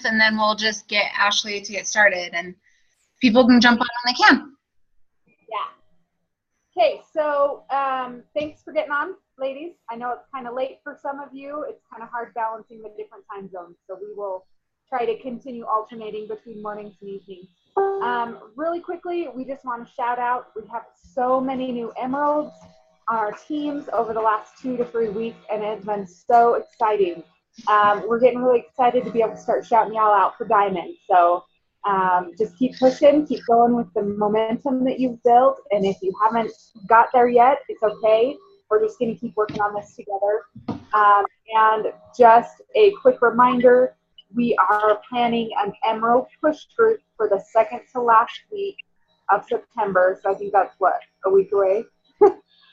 and then we'll just get Ashley to get started, and people can jump on when they can. Yeah. Okay, so thanks for getting on, ladies. I know it's kind of late for some of you. It's kind of hard balancing the different time zones, so we will try to continue alternating between mornings and evenings. Really quickly, we just want to shout out, we have so many new emeralds on our teams over the last 2 to 3 weeks, and it's been so exciting. We're getting really excited to be able to start shouting y'all out for diamonds. So just keep pushing, keep going with the momentum that you've built. And if you haven't got there yet, it's okay. We're just going to keep working on this together. And just a quick reminder, we are planning an Emerald Push group for the second to last week of September. So I think that's what, a week away?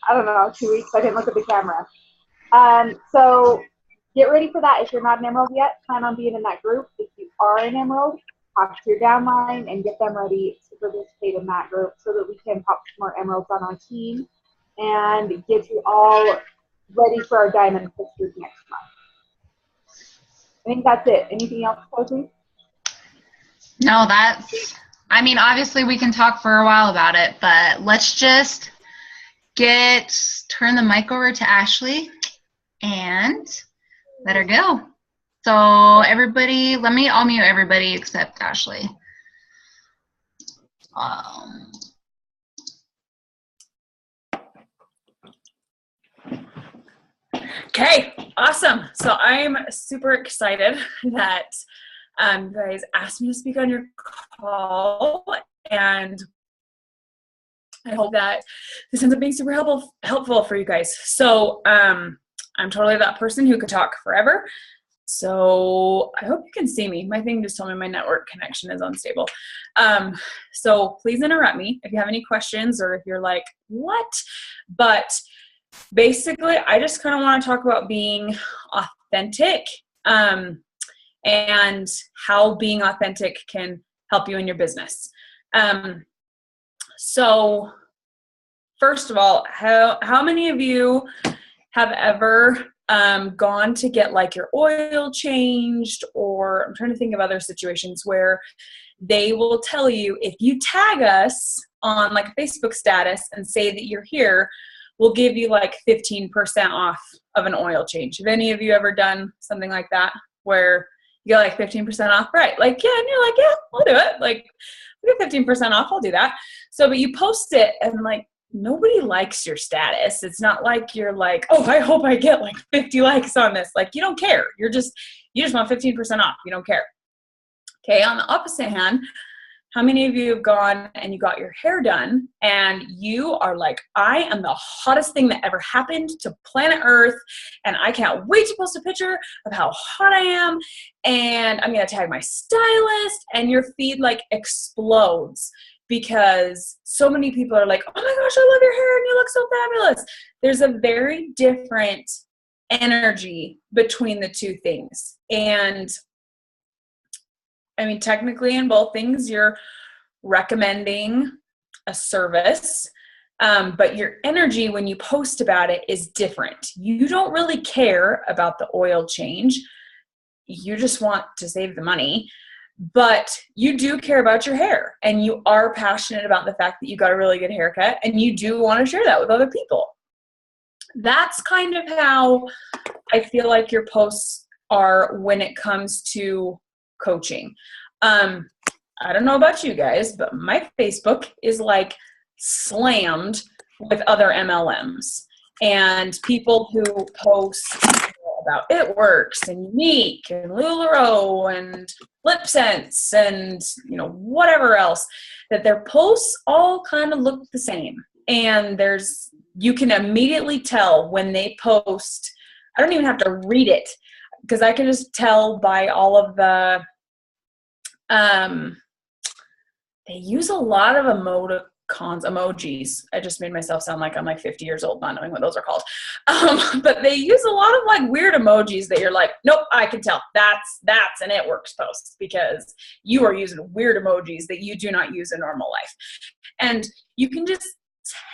I don't know, 2 weeks. I didn't look at the camera. So get ready for that. If you're not an Emerald yet, plan on being in that group. If you are an Emerald, talk to your downline and get them ready to participate in that group so that we can pop some more Emeralds on our team and get you all ready for our Diamond Push group next month. I think that's it. Anything else, Cozy? No, obviously we can talk for a while about it, but let's just turn the mic over to Ashley and let her go. So everybody, I'll mute everybody except Ashley. Okay, awesome. So I'm super excited that you guys asked me to speak on your call, and I hope that this ends up being super helpful for you guys. So I'm totally that person who could talk forever. So I hope you can see me. My thing just told me my network connection is unstable. So please interrupt me if you have any questions or if you're like, what? But basically, I just kind of want to talk about being authentic and how being authentic can help you in your business. So first of all, how many of you have ever gone to get like your oil changed, or I'm trying to think of other situations where they will tell you, if you tag us on like a Facebook status and say that you're here, we'll give you like 15% off of an oil change. Have any of you ever done something like that where you get like 15% off? Right. Like, yeah. And you're like, yeah, I'll do it. Like, we get 15% off. I'll do that. So, but you post it and like, nobody likes your status. It's not like you're like, oh, I hope I get like 50 likes on this. Like, you don't care. You just want 15% off. You don't care. Okay. On the opposite hand, how many of you have gone and you got your hair done and you are like, I am the hottest thing that ever happened to planet Earth, and I can't wait to post a picture of how hot I am, and I'm going to tag my stylist, and your feed like explodes because so many people are like, oh my gosh, I love your hair and you look so fabulous. There's a very different energy between the two things. And I mean, technically in both things, you're recommending a service, but your energy when you post about it is different. You don't really care about the oil change. You just want to save the money, but you do care about your hair, and you are passionate about the fact that you got a really good haircut, and you do want to share that with other people. That's kind of how I feel like your posts are when it comes to coaching. I don't know about you guys, but my Facebook is like slammed with other MLMs and people who post about It Works and Unique and LuLaRoe and Lip Sense and whatever else, that their posts all kind of look the same. And you can immediately tell when they post. I don't even have to read it because I can just tell by all of the they use a lot of emojis. I just made myself sound like I'm like 50 years old, not knowing what those are called. But they use a lot of like weird emojis that you're like, nope, I can tell that's an It Works post because you are using weird emojis that you do not use in normal life. And you can just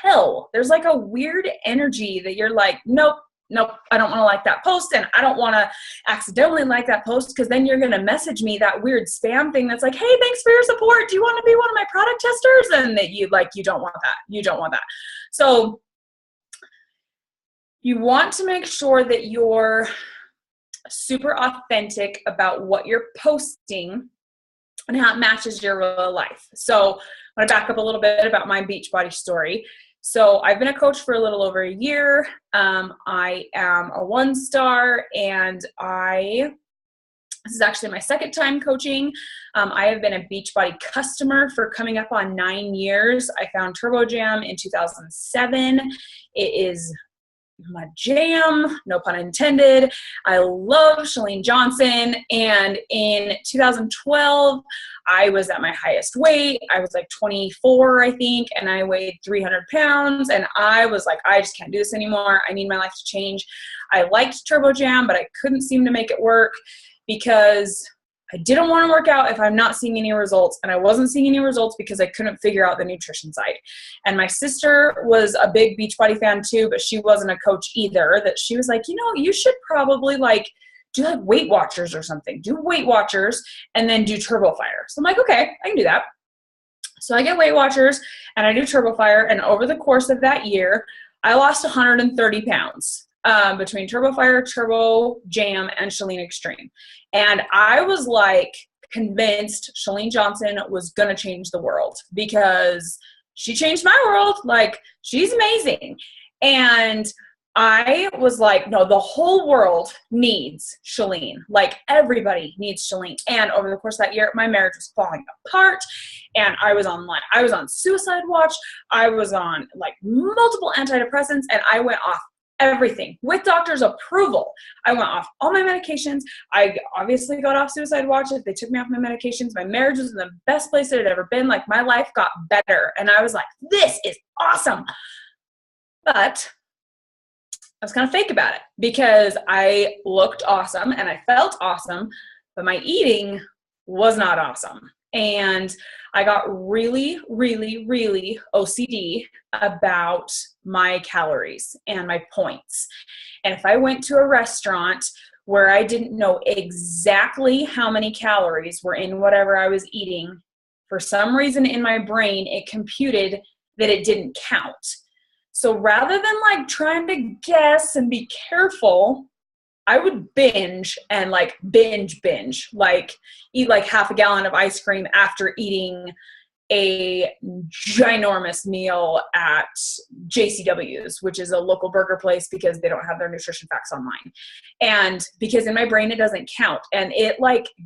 tell there's like a weird energy that you're like, nope, nope, I don't want to like that post, and I don't want to accidentally like that post, because then you're going to message me that weird spam thing that's like, hey, thanks for your support. Do you want to be one of my product testers? And that you don't want that. You don't want that. So you want to make sure that you're super authentic about what you're posting and how it matches your real life. So I want to back up a little bit about my Beachbody story. So I've been a coach for a little over a year. I am a 1-star, and this is actually my second time coaching. I have been a Beachbody customer for coming up on 9 years. I found Turbo Jam in 2007. It is my jam, no pun intended. I love Chalene Johnson. And in 2012, I was at my highest weight. I was like 24, I think, and I weighed 300 pounds. And I was like, I just can't do this anymore. I need my life to change. I liked Turbo Jam, but I couldn't seem to make it work because I didn't want to work out if I'm not seeing any results. And I wasn't seeing any results because I couldn't figure out the nutrition side. And my sister was a big Beachbody fan too, but she wasn't a coach either. That she was like, you should probably do Weight Watchers or something. Do Weight Watchers and then do Turbo Fire. So I'm like, okay, I can do that. So I get Weight Watchers and I do Turbo Fire. And over the course of that year, I lost 130 pounds. Between Turbo Fire, Turbo Jam, and Chalene Extreme. And I was convinced Chalene Johnson was going to change the world because she changed my world. She's amazing. And I was like, no, the whole world needs Chalene. Everybody needs Chalene. And over the course of that year, my marriage was falling apart. And I was on suicide watch. I was on multiple antidepressants, and I went off everything with doctor's approval. I went off all my medications. I obviously got off suicide watch. They took me off my medications. My marriage was in the best place it had ever been. My life got better. And I was like, this is awesome. But I was kind of fake about it because I looked awesome and I felt awesome, but my eating was not awesome. And I got really, really, really OCD about my calories and my points. And if I went to a restaurant where I didn't know exactly how many calories were in whatever I was eating, for some reason in my brain, it computed that it didn't count. So rather than trying to guess and be careful, I would binge and binge, eat half a gallon of ice cream after eating a ginormous meal at JCW's, which is a local burger place because they don't have their nutrition facts online. And because in my brain, it doesn't count. And it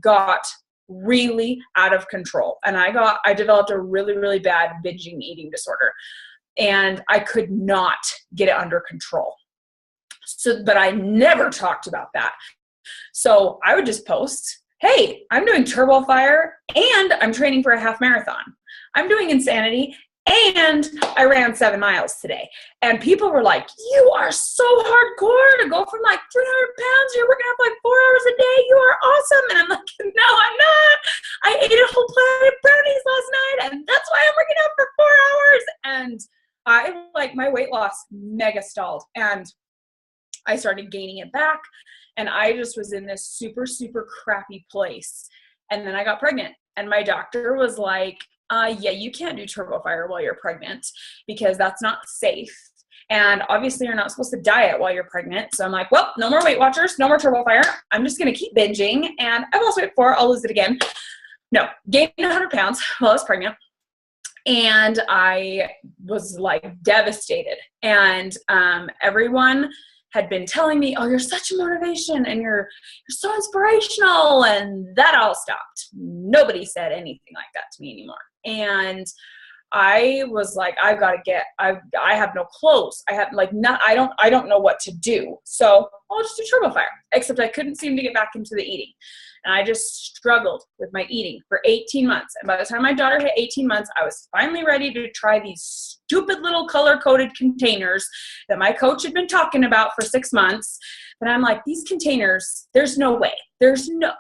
got really out of control. And I developed a really, really bad binging eating disorder. And I could not get it under control. But I never talked about that. So I would just post, hey, I'm doing Turbo Fire and I'm training for a half marathon. I'm doing Insanity and I ran 7 miles today. And people were like, you are so hardcore to go from 300 pounds. You're working out 4 hours a day. You are awesome. And I'm like, no, I'm not. I ate a whole planet of brownies last night and that's why I'm working out for 4 hours. And my weight loss mega stalled. And I started gaining it back, and I just was in this super, super crappy place. And then I got pregnant, and my doctor was like, yeah, you can't do Turbo Fire while you're pregnant because that's not safe. And obviously you're not supposed to diet while you're pregnant. So I'm like, well, no more Weight Watchers, no more Turbo Fire. I'm just going to keep binging, and I've lost weight before. I'll lose it again. No, gained 100 pounds while I was pregnant. And I was devastated. And everyone had been telling me, oh, you're such a motivation and you're so inspirational. And that all stopped. Nobody said anything like that to me anymore. And I was like, I have no clothes. I don't know what to do. So I'll just do Turbo Fire, except I couldn't seem to get back into the eating. And I just struggled with my eating for 18 months. And by the time my daughter hit 18 months, I was finally ready to try these stupid little color-coded containers that my coach had been talking about for 6 months. And I'm like, these containers, there's no way. There's no,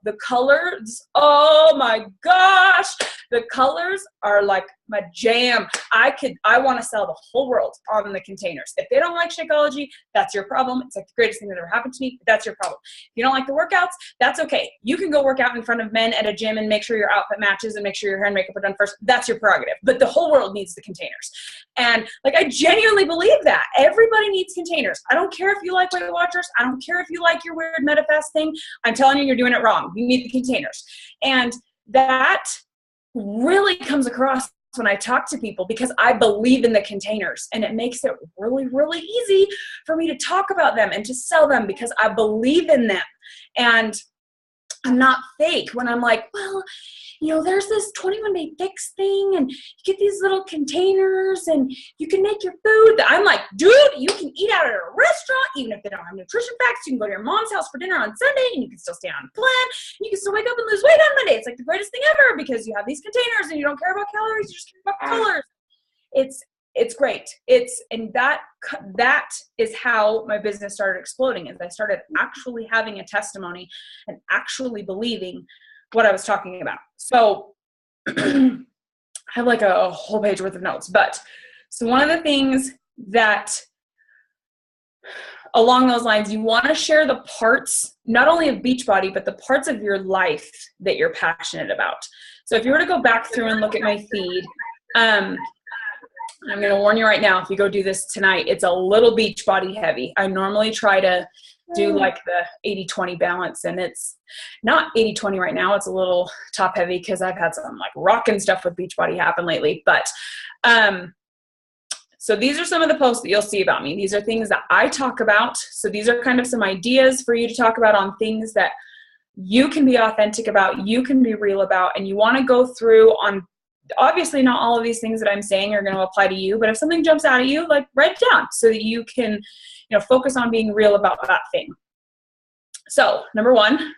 the colors, oh my gosh, the colors are like my jam. I want to sell the whole world on the containers. If they don't like Shakeology, that's your problem. It's like the greatest thing that ever happened to me, but that's your problem. If you don't like the workouts, that's okay. You can go work out in front of men at a gym and make sure your outfit matches and make sure your hair and makeup are done first. That's your prerogative. But the whole world needs the containers. And like, I genuinely believe that. Everybody needs containers. I don't care if you like Weight Watchers. I don't care if you like your weird MetaFast thing. I'm telling you, you're doing it wrong. You need the containers. And that really comes across when I talk to people, because I believe in the containers, and it makes it really, really easy for me to talk about them and to sell them because I believe in them. And I'm not fake when I'm like, well, you know, there's this 21-day fix thing, and you get these little containers, and you can make your food. I'm like, dude, you can eat out at a restaurant, even if they don't have nutrition facts. You can go to your mom's house for dinner on Sunday, and you can still stay on plan. You can still wake up and lose weight on Monday. It's like the greatest thing ever because you have these containers, and you don't care about calories. You just care about colors. It's great. And that is how my business started exploding, as I started actually having a testimony and actually believing what I was talking about. So I have like a whole page worth of notes, but so one of the things that along those lines, you want to share the parts, not only of Beachbody, but the parts of your life that you're passionate about. So if you were to go back through and look at my feed, I'm going to warn you right now, if you go do this tonight, it's a little Beachbody heavy. I normally try to do like the 80-20 balance, and it's not 80-20 right now. It's a little top heavy because I've had some like rockin' stuff with Beachbody happen lately. But so these are some of the posts that you'll see about me. These are things that I talk about. So these are kind of some ideas for you to talk about on things that you can be authentic about, you can be real about, and you want to go through on. Obviously, not all of these things that I'm saying are going to apply to you, but if something jumps out at you, like write it down so that you can, focus on being real about that thing. So, number one,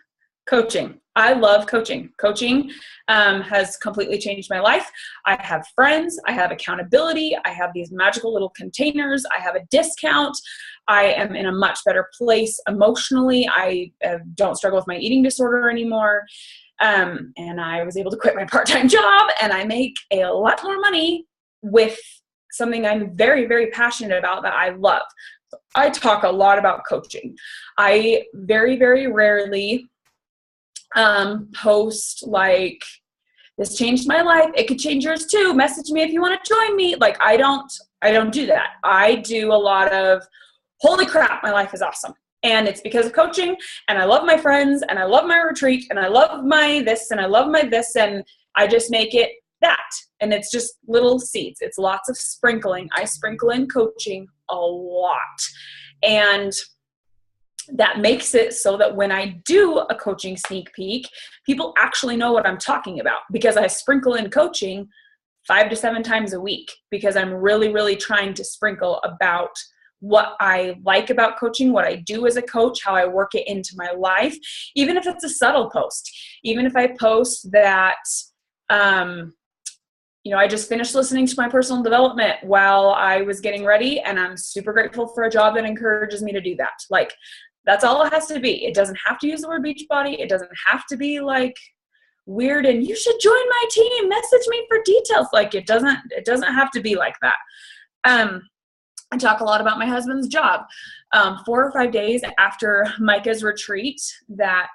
coaching. I love coaching. Coaching has completely changed my life. I have friends. I have accountability. I have these magical little containers. I have a discount. I am in a much better place emotionally. I don't struggle with my eating disorder anymore. And I was able to quit my part-time job, and I make a lot more money with something I'm very, very passionate about that I love. So I talk a lot about coaching. I very, very rarely post like, this changed my life. It could change yours too. Message me if you want to join me. Like, I don't do that. I do a lot of, holy crap, my life is awesome. And it's because of coaching, and I love my friends, and I love my retreat, and I love my this, and I love my this, and I just make it that. And it's just little seeds. It's lots of sprinkling. I sprinkle in coaching a lot. And that makes it so that when I do a coaching sneak peek, people actually know what I'm talking about, because I sprinkle in coaching 5 to 7 times a week, because I'm really, really trying to sprinkle about what I like about coaching, what I do as a coach, how I work it into my life, even if it's a subtle post. Even if I post that, I just finished listening to my personal development while I was getting ready, and I'm super grateful for a job that encourages me to do that. Like, that's all it has to be. It doesn't have to use the word Beachbody. It doesn't have to be like weird and you should join my team, message me for details. Like, it doesn't have to be like that. I talk a lot about my husband's job. 4 or 5 days after Micah's retreat that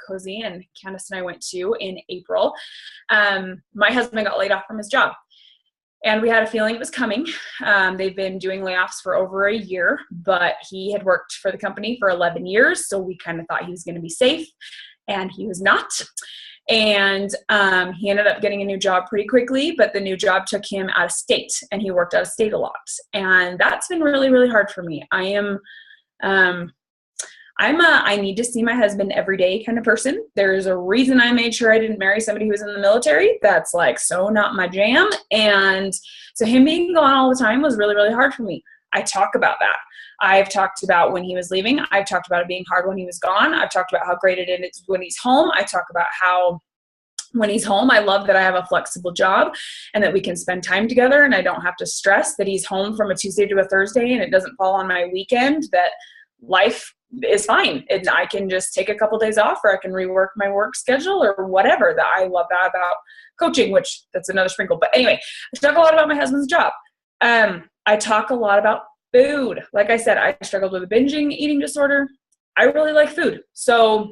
Cozy and Candace and I went to in April, my husband got laid off from his job. And we had a feeling it was coming. They've been doing layoffs for over a year, but he had worked for the company for 11 years, so we kind of thought he was going to be safe, and he was not. And he ended up getting a new job pretty quickly, but the new job took him out of state, and he worked out of state a lot. And that's been really, really hard for me. I need to see my husband every day kind of person. There's a reason I made sure I didn't marry somebody who was in the military. That's like so not my jam. And so him being gone all the time was really, really hard for me. I talk about that. I've talked about when he was leaving. I've talked about it being hard when he was gone. I've talked about how great it is when he's home. I talk about how when he's home, I love that I have a flexible job and that we can spend time together, and I don't have to stress that he's home from a Tuesday to a Thursday and it doesn't fall on my weekend, that life is fine. And I can just take a couple days off, or I can rework my work schedule or whatever. That I love that about coaching, which that's another sprinkle. But anyway, I talk a lot about my husband's job. I talk a lot about food. Like I said, I struggled with a binging eating disorder. I really like food. So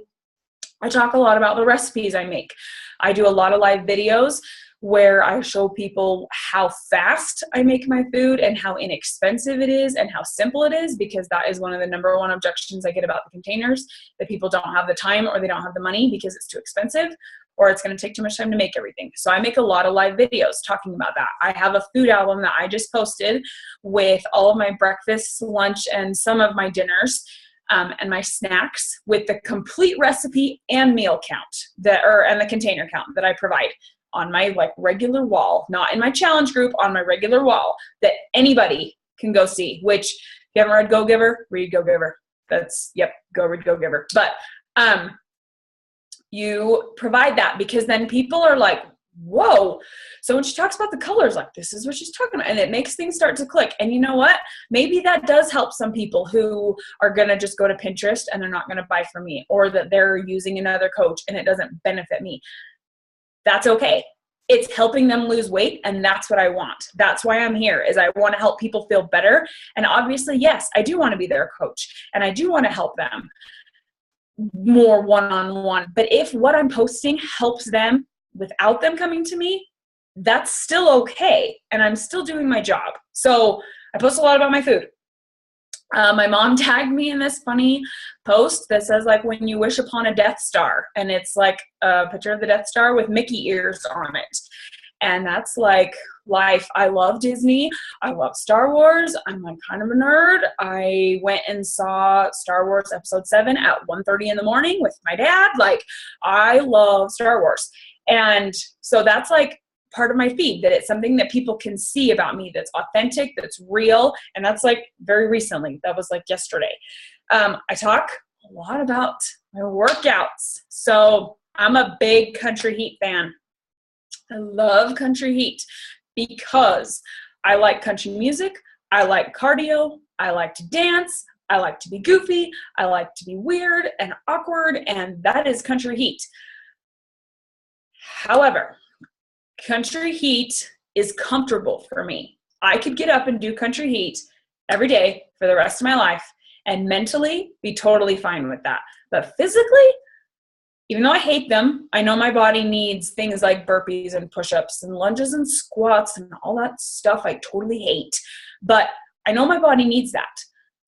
I talk a lot about the recipes I make. I do a lot of live videos where I show people how fast I make my food and how inexpensive it is and how simple it is, because that is one of the number one objections I get about the containers, that people don't have the time or they don't have the money because it's too expensive or it's going to take too much time to make everything. So I make a lot of live videos talking about that. I have a food album that I just posted with all of my breakfast, lunch, and some of my dinners. And my snacks with the complete recipe and meal count and the container count that I provide on my like regular wall, not in my challenge group, on my regular wall that anybody can go see. Which, if you haven't read Go Giver, read Go Giver. Go read Go Giver. But you provide that, because then people are like, whoa. So when she talks about the colors, like, this is what she's talking about. And it makes things start to click. And you know what? Maybe that does help some people who are going to just go to Pinterest and they're not going to buy from me, or that they're using another coach and it doesn't benefit me. That's okay. It's helping them lose weight. And that's what I want. That's why I'm here, is I want to help people feel better. And obviously, yes, I do want to be their coach and I do want to help them more one-on-one. But if what I'm posting helps them without them coming to me, that's still okay. And I'm still doing my job. So I post a lot about my food. My mom tagged me in this funny post that says, like, when you wish upon a Death Star. And it's like a picture of the Death Star with Mickey ears on it. And that's like life. I love Disney. I love Star Wars. I'm like kind of a nerd. I went and saw Star Wars Episode 7 at 1:30 in the morning with my dad. Like, I love Star Wars. And so that's like part of my feed, that it's something that people can see about me that's authentic, that's real. And that's like very recently. That was like yesterday. I talk a lot about my workouts. So I'm a big Country Heat fan. I love Country Heat because I like country music. I like cardio. I like to dance. I like to be goofy. I like to be weird and awkward. And that is Country Heat. However, Country Heat is comfortable for me. I could get up and do Country Heat every day for the rest of my life and mentally be totally fine with that. But physically, even though I hate them, I know my body needs things like burpees and push-ups and lunges and squats and all that stuff I totally hate. But I know my body needs that.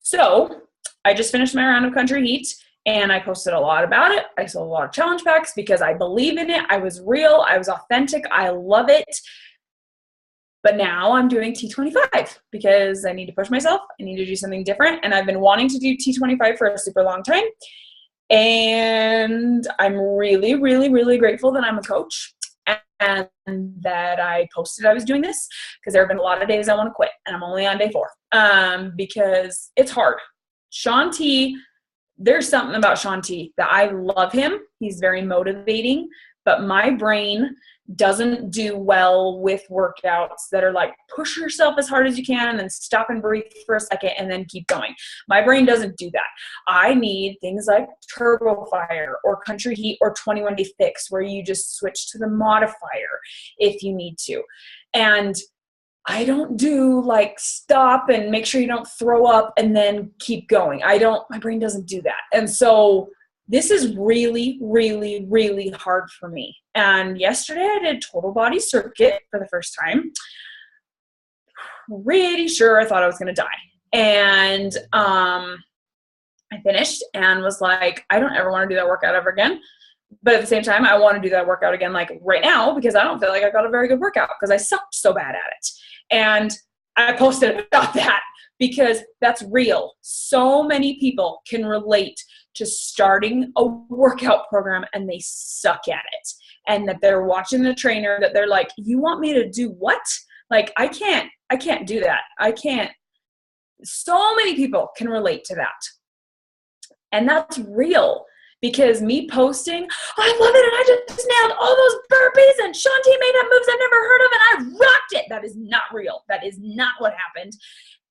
So I just finished my round of Country Heat. And I posted a lot about it. I sold a lot of challenge packs because I believe in it. I was real. I was authentic. I love it. But now I'm doing T25 because I need to push myself. I need to do something different. And I've been wanting to do T25 for a super long time. And I'm really, really, really grateful that I'm a coach and that I posted I was doing this, because there have been a lot of days I want to quit. And I'm only on day 4 because it's hard. Shaun T, there's something about Shaun T that I love him. He's very motivating, but my brain doesn't do well with workouts that are like, push yourself as hard as you can and then stop and breathe for a second and then keep going. My brain doesn't do that. I need things like Turbo Fire or Country Heat or 21 Day Fix, where you just switch to the modifier if you need to. And I don't do like stop and make sure you don't throw up and then keep going. My brain doesn't do that. And so this is really, really, really hard for me. And yesterday I did total body circuit for the first time. Pretty sure I thought I was going to die. And I finished and was like, I don't ever want to do that workout ever again. But at the same time, I want to do that workout again, like right now, because I don't feel like I got a very good workout because I sucked so bad at it. And I posted about that because that's real. So many people can relate to starting a workout program and they suck at it. And that they're watching the trainer that they're like, you want me to do what? Like, I can't do that. I can't. So many people can relate to that. And that's real. Because me posting, I love it, and I just nailed all those burpees, and Shanti made up moves I've never heard of, and I rocked it. That is not real. That is not what happened.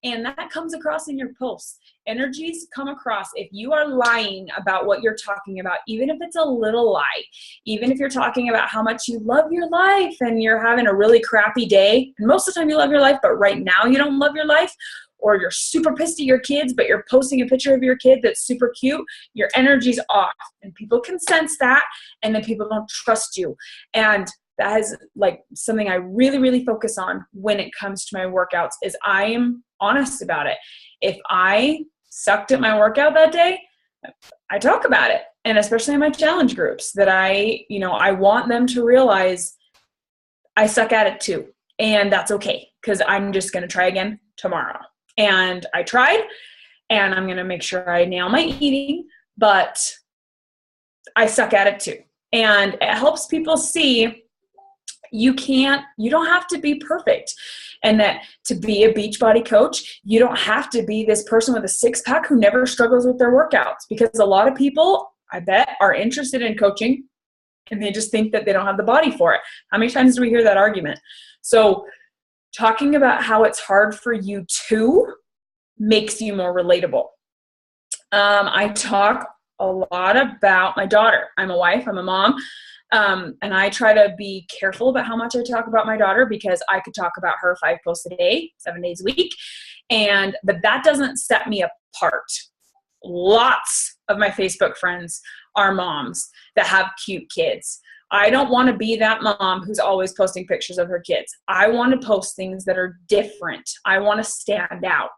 And that comes across in your posts. Energies come across. If you are lying about what you're talking about, even if it's a little lie, even if you're talking about how much you love your life and you're having a really crappy day, and most of the time you love your life, but right now you don't love your life, or you're super pissed at your kids, but you're posting a picture of your kid that's super cute, your energy's off. And people can sense that, and then people don't trust you. And that is like something I really, really focus on when it comes to my workouts, is I am honest about it. If I sucked at my workout that day, I talk about it. And especially in my challenge groups, that I want them to realize I suck at it too. And that's okay, because I'm just going to try again tomorrow. And I tried, and I'm going to make sure I nail my eating, but I suck at it too. And it helps people see you don't have to be perfect. And that to be a Beachbody coach, you don't have to be this person with a six-pack who never struggles with their workouts, because a lot of people, I bet, are interested in coaching and they just think that they don't have the body for it. How many times do we hear that argument? So talking about how it's hard for you too makes you more relatable. I talk a lot about my daughter. I'm a wife, I'm a mom, and I try to be careful about how much I talk about my daughter, because I could talk about her 5 posts a day, 7 days a week, but that doesn't set me apart. Lots of my Facebook friends are moms that have cute kids. I don't want to be that mom who's always posting pictures of her kids. I want to post things that are different. I want to stand out.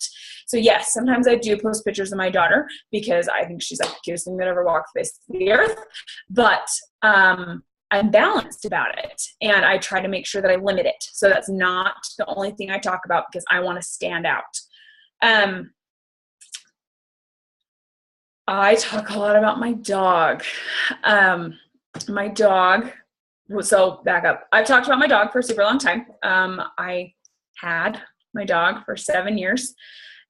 So yes, sometimes I do post pictures of my daughter because I think she's like the cutest thing that ever walked the face of the earth. But I'm balanced about it. And I try to make sure that I limit it. So that's not the only thing I talk about, because I want to stand out. I talk a lot about my dog. My dog, so back up. I've talked about my dog for a super long time. I had my dog for 7 years,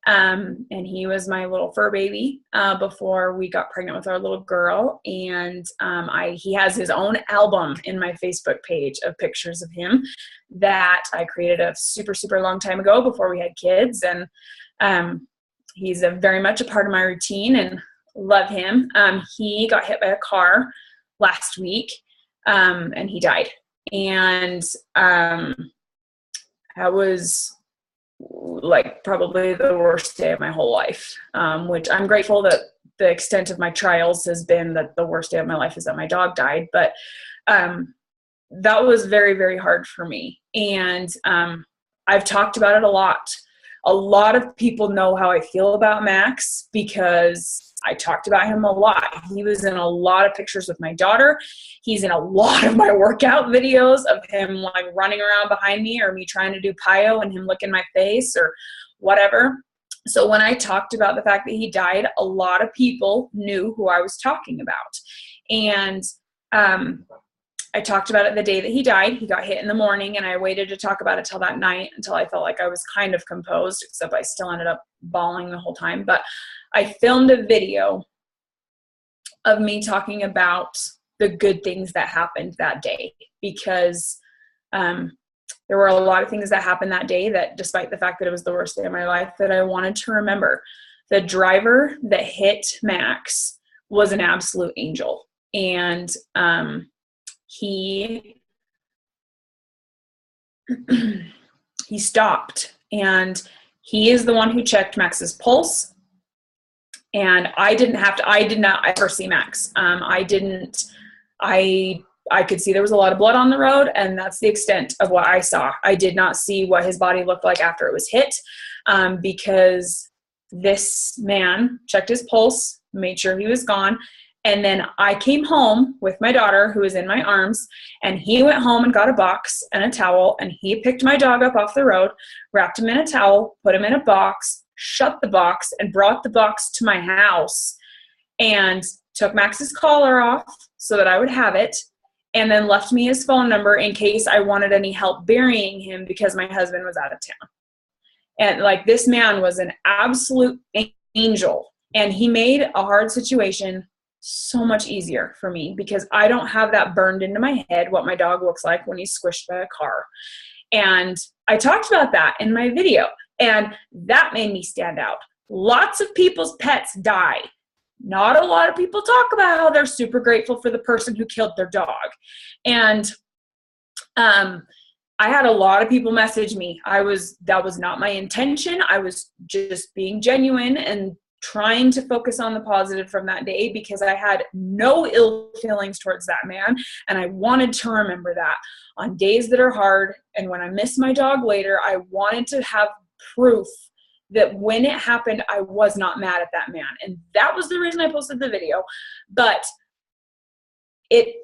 and he was my little fur baby before we got pregnant with our little girl. And he has his own album in my Facebook page of pictures of him that I created a super, super long time ago before we had kids. And he's very much a part of my routine, and love him. He got hit by a car last week, and he died. And that was like probably the worst day of my whole life, which I'm grateful that the extent of my trials has been that the worst day of my life is that my dog died. But that was very, very hard for me. And I've talked about it a lot. A lot of people know how I feel about Max because I talked about him a lot. He was in a lot of pictures with my daughter. He's in a lot of my workout videos of him like running around behind me, or me trying to do plyo and him licking my face or whatever. So when I talked about the fact that he died, a lot of people knew who I was talking about. And I talked about it the day that he died. He got hit in the morning, and I waited to talk about it till that night, until I felt like I was kind of composed, except I still ended up bawling the whole time. But I filmed a video of me talking about the good things that happened that day, because there were a lot of things that happened that day that, despite the fact that it was the worst day of my life, that I wanted to remember. The driver that hit Max was an absolute angel. And he stopped, and he is the one who checked Max's pulse. And I did not ever see Max. I could see there was a lot of blood on the road, and that's the extent of what I saw. I did not see what his body looked like after it was hit, because this man checked his pulse, made sure he was gone. And then I came home with my daughter, who was in my arms, and he went home and got a box and a towel, and he picked my dog up off the road, wrapped him in a towel, put him in a box, shut the box, and brought the box to my house, and took Max's collar off so that I would have it, and then left me his phone number in case I wanted any help burying him, because my husband was out of town. And like, this man was an absolute angel, and he made a hard situation so much easier for me because I don't have that burned into my head what my dog looks like when he's squished by a car. And I talked about that in my video, and that made me stand out. Lots of people's pets die. Not a lot of people talk about how they're super grateful for the person who killed their dog. And I had a lot of people message me. That was not my intention. I was just being genuine and trying to focus on the positive from that day because I had no ill feelings towards that man. And I wanted to remember that on days that are hard. And when I miss my dog later, I wanted to have proof that when it happened, I was not mad at that man. And that was the reason I posted the video. But it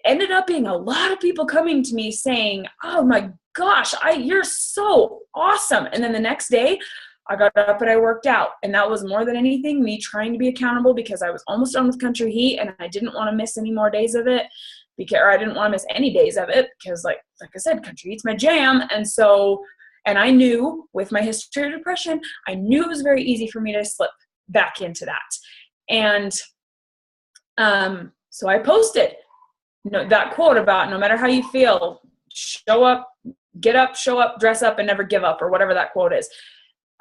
ended up being a lot of people coming to me saying, oh my gosh, you're so awesome. And then the next day, I got up and I worked out. And that was more than anything me trying to be accountable because I was almost done with Country Heat and I didn't want to miss any more days of it. Or I didn't want to miss any days of it because like I said, Country Heat's my jam. And I knew with my history of depression, I knew it was very easy for me to slip back into that. And so I posted that quote about no matter how you feel, show up, get up, show up, dress up, and never give up, or whatever that quote is.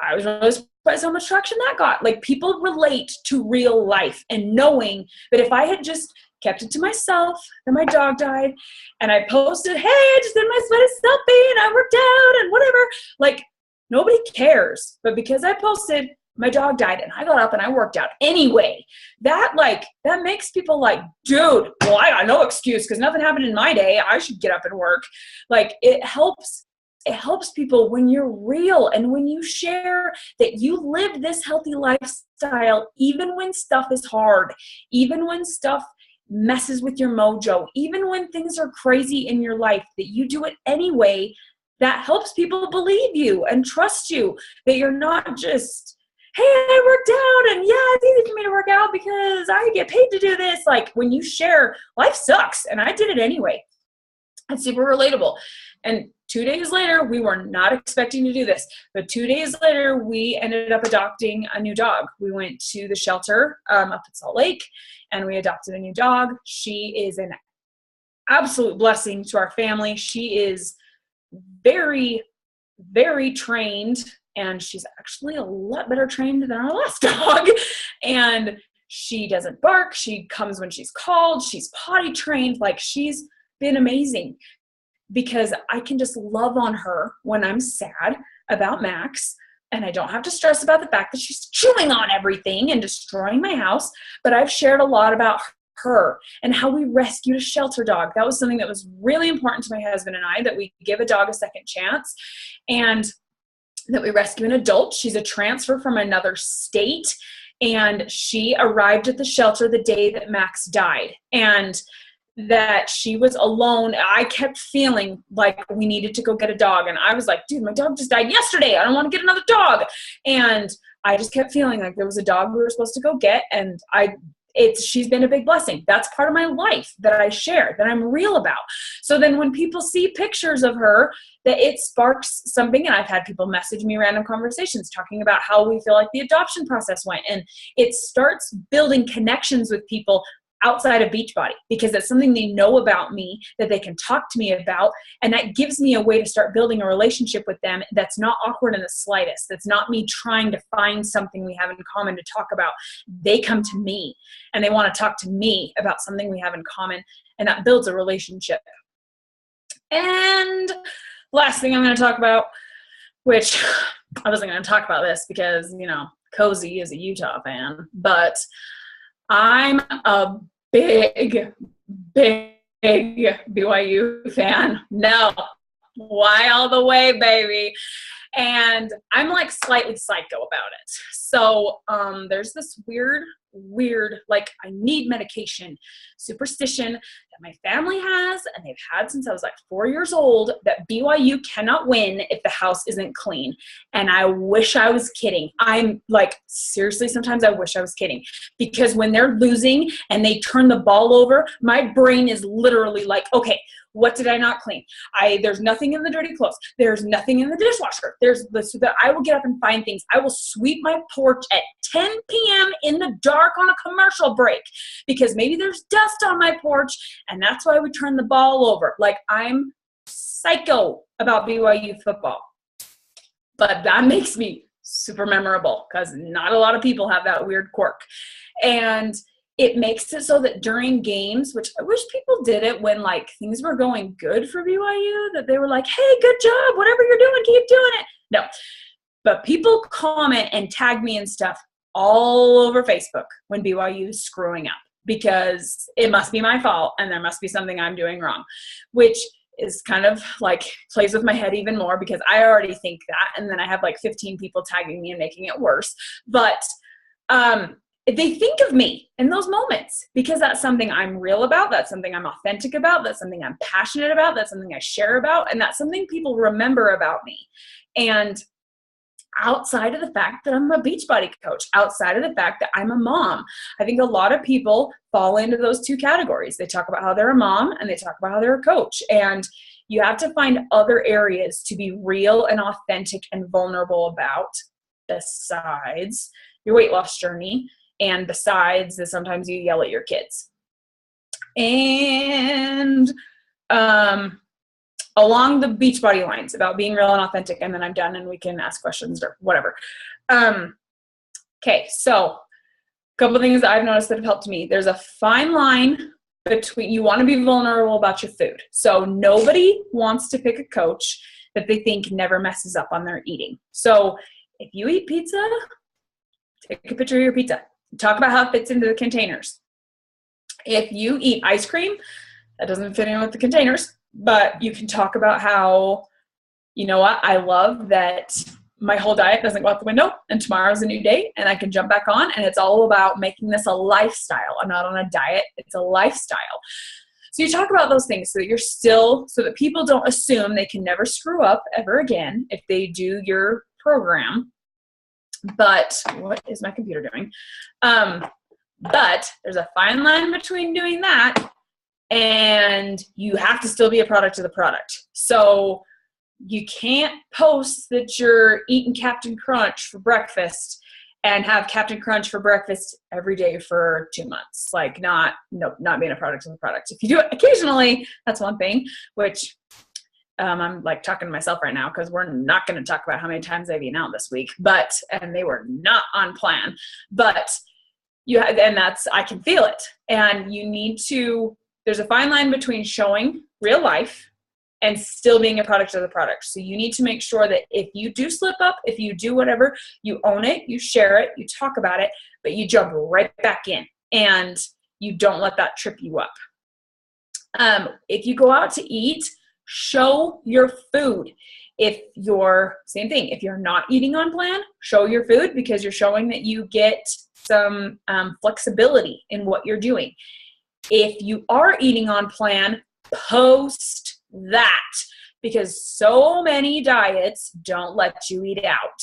I was really surprised how much traction that got. Like, people relate to real life, and knowing that if I had just kept it to myself, then my dog died, and I posted, hey, I just did my sweatest selfie, and I worked out, and whatever. Like, nobody cares. But because I posted, my dog died, and I got up and I worked out anyway. That makes people like, dude, well, I got no excuse because nothing happened in my day. I should get up and work. Like, it helps people when you're real and when you share that you live this healthy lifestyle, even when stuff is hard, even when stuff messes with your mojo, even when things are crazy in your life, that you do it anyway. That helps people believe you and trust you, that you're not just, hey, I worked out and yeah, it's easy for me to work out because I get paid to do this. Like, when you share, life sucks and I did it anyway. It's super relatable. And 2 days later, we were not expecting to do this, but 2 days later, we ended up adopting a new dog. We went to the shelter up at Salt Lake, and we adopted a new dog. She is an absolute blessing to our family. She is very, very trained, and she's actually a lot better trained than our last dog. And she doesn't bark. She comes when she's called. She's potty trained. Like, she's been amazing, because I can just love on her when I'm sad about Max, and I don't have to stress about the fact that she's chewing on everything and destroying my house. But I've shared a lot about her and how we rescued a shelter dog. That was something that was really important to my husband and I, that we give a dog a second chance, and that we rescue an adult. She's a transfer from another state, and she arrived at the shelter the day that Max died. And that she was alone. I kept feeling like we needed to go get a dog. And I was like, dude, my dog just died yesterday. I don't want to get another dog. And I just kept feeling like there was a dog we were supposed to go get. And she's been a big blessing. That's part of my life that I share, that I'm real about. So then when people see pictures of her, that it sparks something. And I've had people message me random conversations talking about how we feel like the adoption process went. And it starts building connections with people outside of Beachbody, because that's something they know about me, that they can talk to me about. And that gives me a way to start building a relationship with them that's not awkward in the slightest. That's not me trying to find something we have in common to talk about. They come to me and they want to talk to me about something we have in common, and that builds a relationship. And last thing I'm going to talk about, which I wasn't going to talk about this because, Cozy is a Utah fan, but I'm a big BYU fan. No, why all the way, baby? And I'm like slightly psycho about it. So there's this weird, like, I need medication superstition that my family has, and they've had since I was like 4 years old, that BYU cannot win if the house isn't clean. And I wish I was kidding. I'm like, seriously, sometimes I wish I was kidding, because when they're losing and they turn the ball over, my brain is literally like, okay, what did I not clean? There's nothing in the dirty clothes. There's nothing in the dishwasher. So that I will get up and find things. I will sweep my porch at 10 p.m. in the dark dark on a commercial break because maybe there's dust on my porch and that's why we turn the ball over. Like, I'm psycho about BYU football, but that makes me super memorable because not a lot of people have that weird quirk. And it makes it so that during games, which I wish people did it when like things were going good for BYU, that they were like, hey, good job, whatever you're doing, keep doing it. No, but people comment and tag me and stuff all over Facebook when BYU is screwing up because it must be my fault and there must be something I'm doing wrong, which is kind of like plays with my head even more because I already think that. And then I have like 15 people tagging me and making it worse. But they think of me in those moments because that's something I'm real about. That's something I'm authentic about. That's something I'm passionate about. That's something I share about. And that's something people remember about me. And outside of the fact that I'm a Beachbody coach, outside of the fact that I'm a mom, I think a lot of people fall into those two categories. They talk about how they're a mom and they talk about how they're a coach. And you have to find other areas to be real and authentic and vulnerable about besides your weight loss journey and besides that sometimes you yell at your kids. And along the Beachbody lines about being real and authentic, and then I'm done and we can ask questions or whatever. Okay, so a couple of things that I've noticed that have helped me. There's a fine line between, you want to be vulnerable about your food. So nobody wants to pick a coach that they think never messes up on their eating. So if you eat pizza, take a picture of your pizza. Talk about how it fits into the containers. If you eat ice cream, that doesn't fit in with the containers. But you can talk about how, you know what, I love that my whole diet doesn't go out the window and tomorrow's a new day and I can jump back on. And it's all about making this a lifestyle. I'm not on a diet. It's a lifestyle. So you talk about those things so that you're still, so that people don't assume they can never screw up ever again if they do your program. But what is my computer doing? But there's a fine line between doing that and you have to still be a product of the product. So you can't post that you're eating Captain Crunch for breakfast and have Captain Crunch for breakfast every day for 2 months. Like not being a product of the product. If you do it occasionally, that's one thing, which I'm like talking to myself right now because we're not going to talk about how many times I've eaten out this week, and they were not on plan, but I can feel it. And you need to, there's a fine line between showing real life and still being a product of the product. So you need to make sure that if you do slip up, if you do whatever, you own it, you share it, you talk about it, but you jump right back in and you don't let that trip you up. If you go out to eat, show your food. If you're not eating on plan, show your food because you're showing that you get some flexibility in what you're doing. If you are eating on plan, post that because so many diets don't let you eat out.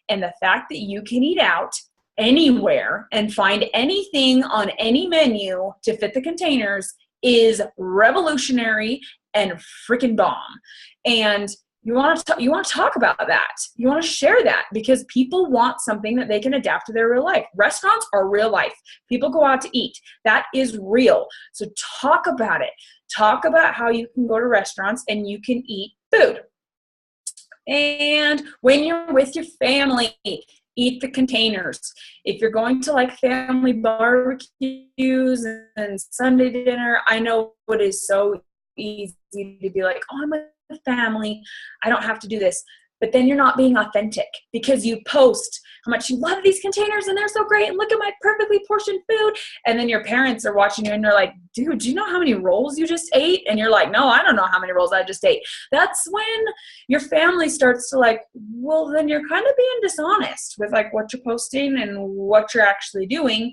And the fact that you can eat out anywhere and find anything on any menu to fit the containers is revolutionary and freaking bomb. And you want to talk about that. You want to share that because people want something that they can adapt to their real life. Restaurants are real life. People go out to eat. That is real. So talk about it. Talk about how you can go to restaurants and you can eat food. And when you're with your family, eat the containers. If you're going to like family barbecues and Sunday dinner, I know it is so easy to be like, oh, I'm with the family, I don't have to do this. But then you're not being authentic because you post how much you love these containers and they're so great and look at my perfectly portioned food. And then your parents are watching you and they're like, dude, do you know how many rolls you just ate? And you're like, no, I don't know how many rolls I just ate. That's when your family starts to like, well, then you're kind of being dishonest with like what you're posting and what you're actually doing.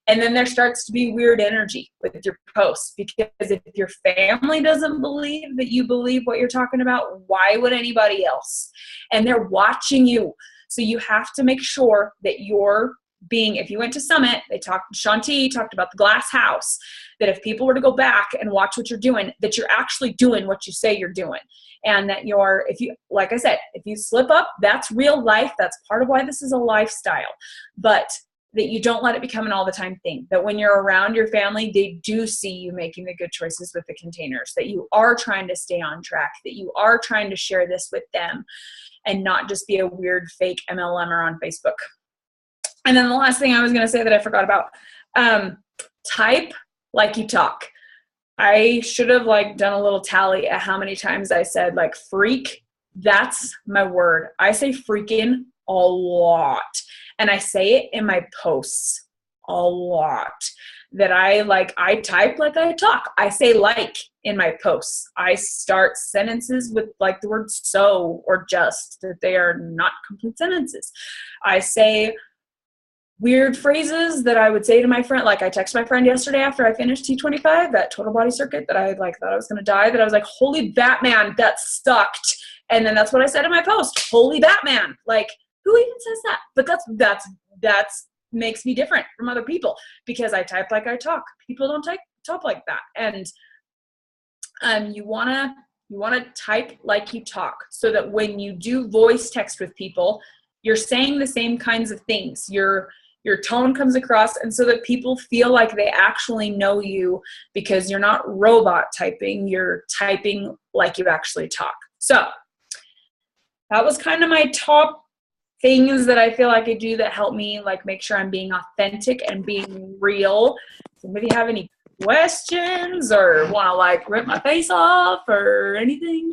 And then there starts to be weird energy with your posts because if your family doesn't believe that you believe what you're talking about, why would anybody else? And they're watching you. So you have to make sure that you're being, if you went to Summit, Shanti talked about the glass house, that if people were to go back and watch what you're doing, that you're actually doing what you say you're doing. And that like I said, if you slip up, that's real life. That's part of why this is a lifestyle. But that you don't let it become an all the time thing, that when you're around your family, they do see you making the good choices with the containers, that you are trying to stay on track, that you are trying to share this with them and not just be a weird fake MLMer on Facebook. And then the last thing I was going to say that I forgot about, type like you talk. I should have like done a little tally at how many times I said like freak. That's my word. I say freaking a lot. And I say it in my posts a lot. That I type like I talk. I say like in my posts. I start sentences with like the word so or just, that they are not complete sentences. I say weird phrases that I would say to my friend. Like I texted my friend yesterday after I finished T25, that total body circuit, that I like thought I was going to die, that I was like, holy Batman, that sucked. And then that's what I said in my post, holy Batman. Like, who even says that? But that's makes me different from other people, because I type like I talk. People don't talk like that. And you wanna type like you talk, so that when you do voice text with people, you're saying the same kinds of things. Your tone comes across, and so that people feel like they actually know you, because you're not robot typing, you're typing like you actually talk. So that was kind of my top things that I feel like I do that help me like make sure I'm being authentic and being real. Somebody have any questions or want to like rip my face off or anything?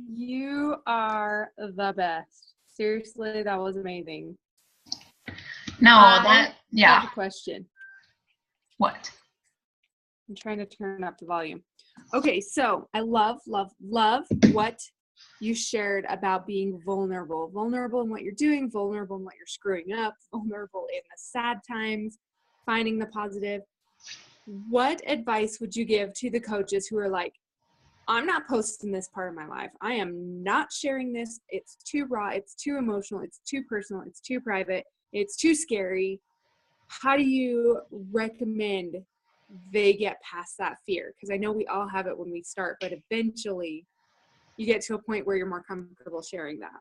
You are the best. Seriously, that was amazing. No, I yeah. have a question. What? I'm trying to turn up the volume. Okay, so I love what you shared about being vulnerable in what you're doing, vulnerable in what you're screwing up, vulnerable in the sad times, finding the positive. What advice would you give to the coaches who are like, I'm not posting this part of my life. I am not sharing this. It's too raw. It's too emotional. It's too personal. It's too private. It's too scary. How do you recommend they get past that fear? Because I know we all have it when we start, but eventually you get to a point where you're more comfortable sharing that.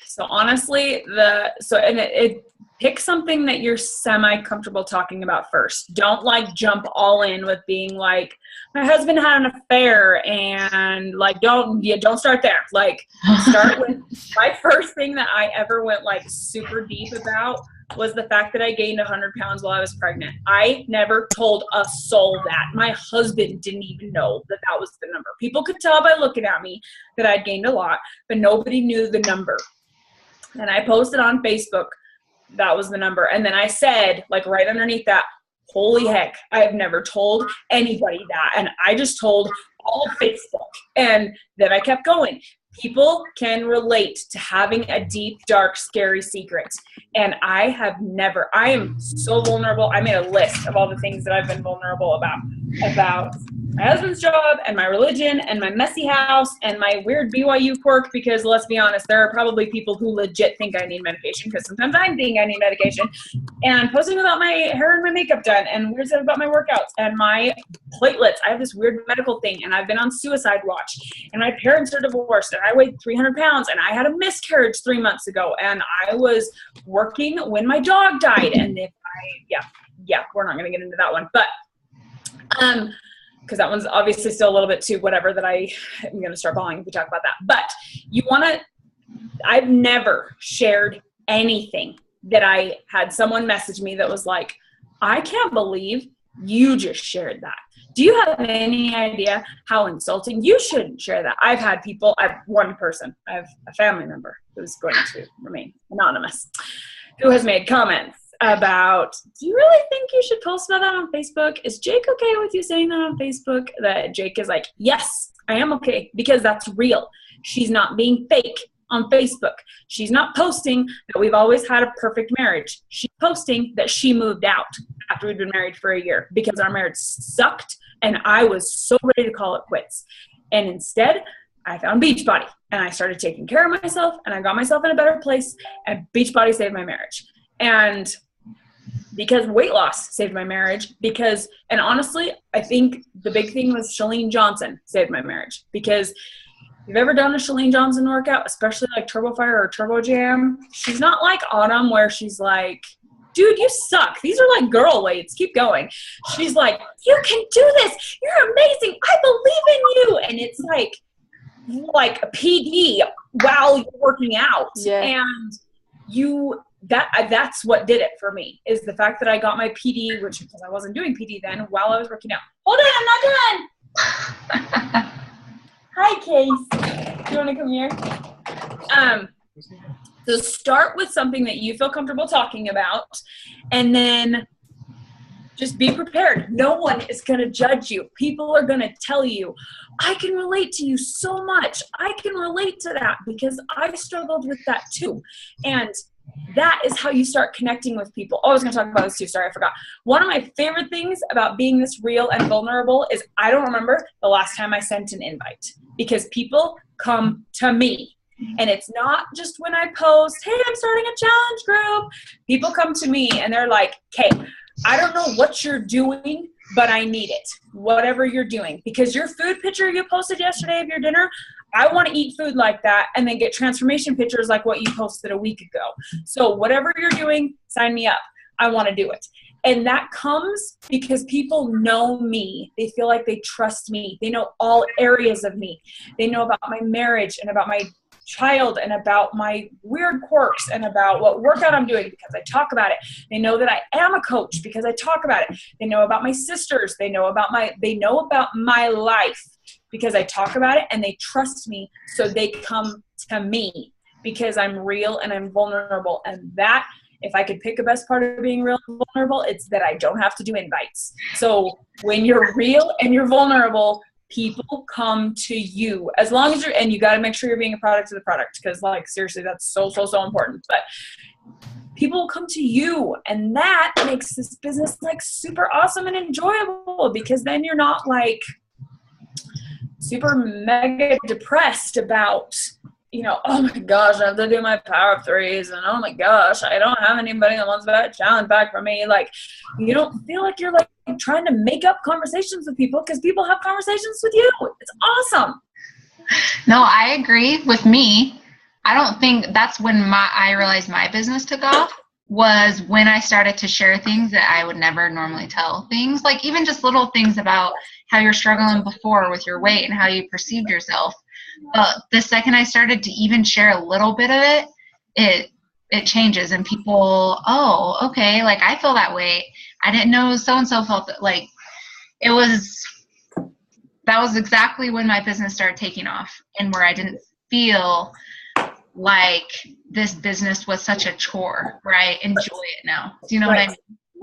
So honestly, it pick something that you're semi-comfortable talking about first. Don't like jump all in with being like, my husband had an affair, and like, don't start there. Like, start with my first thing that I ever went like super deep about was the fact that I gained 100 pounds while I was pregnant. I never told a soul that. My husband didn't even know that was the number. People could tell by looking at me that I'd gained a lot, but nobody knew the number. And I posted on Facebook, that was the number. And then I said, like right underneath that, holy heck, I have never told anybody that. And I just told all of Facebook. And then I kept going. People can relate to having a deep, dark, scary secret. And I am so vulnerable. I made a list of all the things that I've been vulnerable about my husband's job and my religion and my messy house and my weird BYU quirk, because let's be honest, there are probably people who legit think I need medication, because sometimes I think I need medication, and posting about my hair and my makeup done and weird stuff about my workouts and my platelets. I have this weird medical thing, and I've been on suicide watch, and my parents are divorced, and I weighed 300 pounds, and I had a miscarriage 3 months ago, and I was working when my dog died. And we're not going to get into that one, but because that one's obviously still a little bit too whatever that I am going to start bawling if we talk about that. But I've never shared anything that I had someone message me that was like, I can't believe you just shared that. Do you have any idea how insulting? You shouldn't share that. I have one person, I have a family member who's going to remain anonymous, who has made comments about, do you really think you should post about that on Facebook? Is Jake okay with you saying that on Facebook? That Jake is like, yes, I am okay, because that's real. She's not being fake on Facebook. She's not posting that we've always had a perfect marriage. She's posting that she moved out after we'd been married for a year because our marriage sucked and I was so ready to call it quits. And instead, I found Beachbody and I started taking care of myself and I got myself in a better place, and Beachbody saved my marriage. And because weight loss saved my marriage, and honestly, I think the big thing was Chalene Johnson saved my marriage, because you've ever done a Chalene Johnson workout, especially like Turbo Fire or Turbo Jam, she's not like Autumn where she's like, dude, you suck. These are like girl weights. Keep going. She's like, you can do this. You're amazing. I believe in you. And it's like a PD while you're working out. Yeah. And that's what did it for me, is the fact that I got my PD, which, because I wasn't doing PD then, while I was working out. Hold on, I'm not done. Hi, Case. Do you want to come here? So start with something that you feel comfortable talking about, and then just be prepared. No one is going to judge you. People are going to tell you, I can relate to you so much. I can relate to that because I struggled with that too. And that is how you start connecting with people. Oh, I was going to talk about this too. Sorry, I forgot. One of my favorite things about being this real and vulnerable is I don't remember the last time I sent an invite, because people come to me. And it's not just when I post, hey, I'm starting a challenge group. People come to me and they're like, okay, I don't know what you're doing, but I need it. Whatever you're doing. Because your food picture you posted yesterday of your dinner, I want to eat food like that and then get transformation pictures like what you posted a week ago. So whatever you're doing, sign me up. I want to do it. And that comes because people know me. They feel like they trust me. They know all areas of me. They know about my marriage and about my child and about my weird quirks and about what workout I'm doing because I talk about it. They know that I am a coach because I talk about it. They know about my sisters. They know about my life because I talk about it, and they trust me, so they come to me because I'm real and I'm vulnerable. And that, if I could pick a best part of being real and vulnerable, it's that I don't have to do invites. So when you're real and you're vulnerable, people come to you, as long as and you got to make sure you're being a product of the product, because like seriously, that's so important. But people will come to you, and that makes this business like super awesome and enjoyable, because then you're not like super mega depressed about, oh my gosh, I have to do my power of threes, and oh my gosh, I don't have anybody that wants that challenge back for me. Like, you don't feel like you're like trying to make up conversations with people, because people have conversations with you. It's awesome. No, I agree. With me, I don't think that's when I realized my business took off, was when I started to share things that I would never normally tell. Things like even just little things about how you're struggling before with your weight and how you perceived yourself. But the second I started to even share a little bit of it, it changes, and people, oh, okay, like I feel that way. I didn't know so-and-so felt that. Like, that was exactly when my business started taking off, and where I didn't feel like this business was such a chore, where I enjoy it now. Do you know what I mean?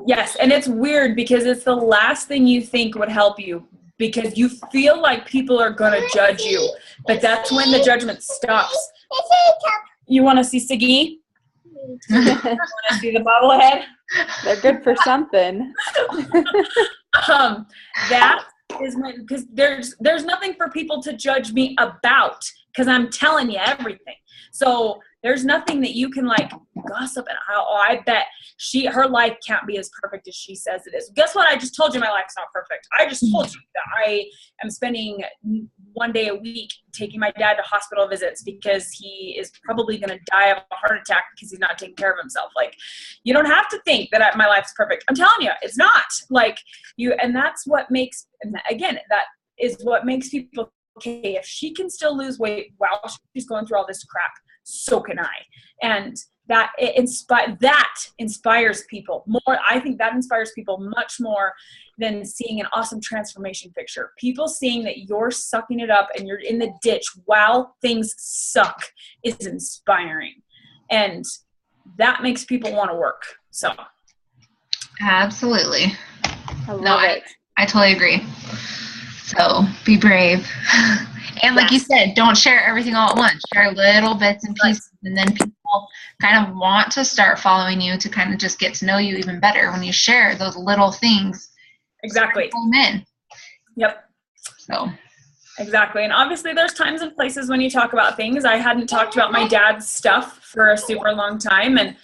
Yes, and it's weird because it's the last thing you think would help you, because you feel like people are going to judge you. But that's when the judgment stops. You want to see Siggy? You want to see the bobblehead? They're good for something. That is when, because there's nothing for people to judge me about, because I'm telling you everything. So there's nothing that you can like gossip and I bet her life can't be as perfect as she says it is. Guess what? I just told you my life's not perfect. I just told you that I am spending one day a week taking my dad to hospital visits because he is probably going to die of a heart attack because he's not taking care of himself. Like, you don't have to think that my life's perfect. I'm telling you, it's not. Like, and that's what makes, again, that is what makes people, okay, if she can still lose weight while she's going through all this crap, so can I. And that inspires people more. I think that inspires people much more than seeing an awesome transformation picture. People seeing that you're sucking it up and you're in the ditch while things suck is inspiring. And that makes people want to work. So. Absolutely. I love it. I totally agree. So be brave. And like you said, don't share everything all at once. Share little bits and pieces, and then people kind of want to start following you to kind of just get to know you even better when you share those little things. Exactly. In. Yep. So. Exactly. And obviously there's times and places when you talk about things. I hadn't talked about my dad's stuff for a super long time, and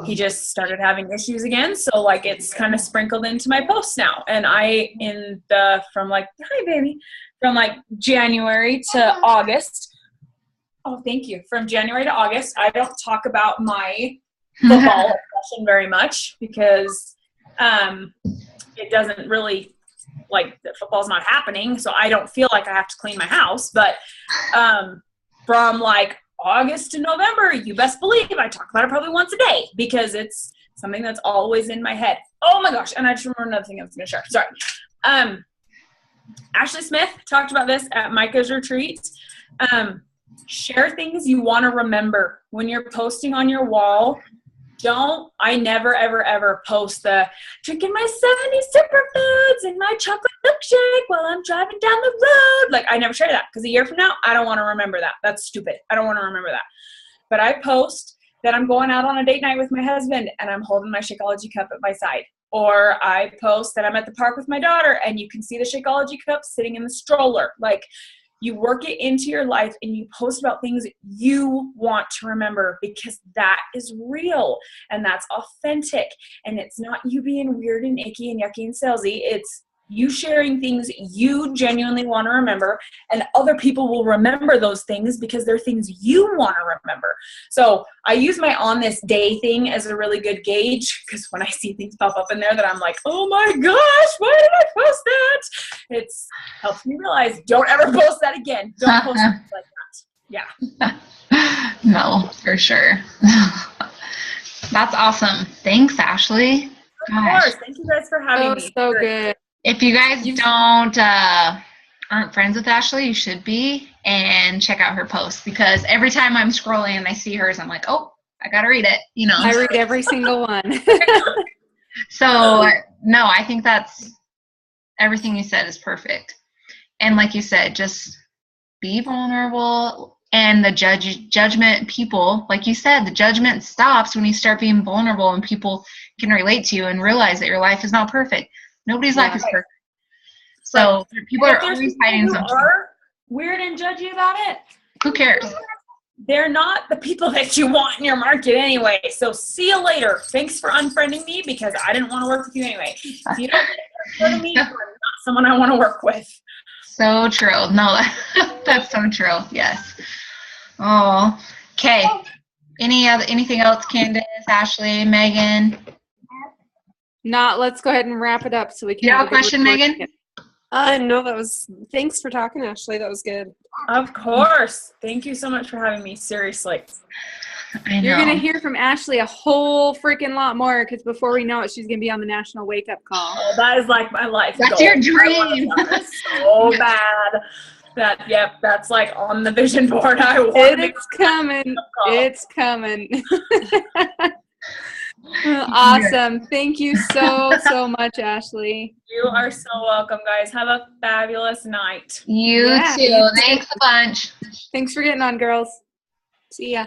he just started having issues again. So like it's kind of sprinkled into my posts now. And from January to August, Oh, thank you. From January to August, I don't talk about my football obsession very much because it doesn't really, like, the football's not happening, so I don't feel like I have to clean my house. But from like August to November, you best believe I talk about it probably once a day because it's something that's always in my head. Oh my gosh. And I just remember another thing I was going to share. Sorry. Ashley Smith talked about this at Micah's retreat. Share things you want to remember when you're posting on your wall. I never, ever, ever post the drinking my 70 superfoods and my chocolate milkshake while I'm driving down the road. Like, I never share that because a year from now, I don't want to remember that. That's stupid. I don't want to remember that. But I post that I'm going out on a date night with my husband and I'm holding my Shakeology cup at my side. Or I post that I'm at the park with my daughter and you can see the Shakeology cup sitting in the stroller. Like, you work it into your life and you post about things you want to remember because that is real and that's authentic. And it's not you being weird and icky and yucky and salesy. It's you sharing things you genuinely want to remember, and other people will remember those things because they're things you want to remember. So I use my on this day thing as a really good gauge because when I see things pop up in there that I'm like, oh my gosh, why did I post that? It helps me realize, don't ever post that again. Don't post things like that. Yeah. No, for sure. That's awesome. Thanks, Ashley. Of course. Thank you guys for having me. So good. If you guys aren't friends with Ashley, you should be, and check out her posts because every time I'm scrolling and I see hers, I'm like, oh, I gotta read it. You know, I read every single one. So no, I think that's everything you said is perfect. And like you said, just be vulnerable. And the judgment people, like you said, the judgment stops when you start being vulnerable and people can relate to you and realize that your life is not perfect. Nobody's life is perfect. So people are always hiding something. Who are weird and judgy about it? Who cares? They're not the people that you want in your market anyway. So see you later. Thanks for unfriending me because I didn't want to work with you anyway. If you don't go to me, you're not someone I want to work with. So true. No, that's so true. Yes. Oh, okay. Anything else, Candace, Ashley, Megan? Let's go ahead and wrap it up so we can. You have a question, Megan? No, thanks for talking, Ashley. That was good. Of course. Thank you so much for having me. Seriously. I know. You're going to hear from Ashley a whole freaking lot more because before we know it, she's going to be on the national wake-up call. Oh, that is like my life. That's goal. your dream. So bad. That's like on the vision board. It's coming. It's coming. Awesome. Thank you so much, Ashley. You are so welcome, guys. Have a fabulous night. You too. Thanks a bunch. Thanks for getting on, girls. See ya.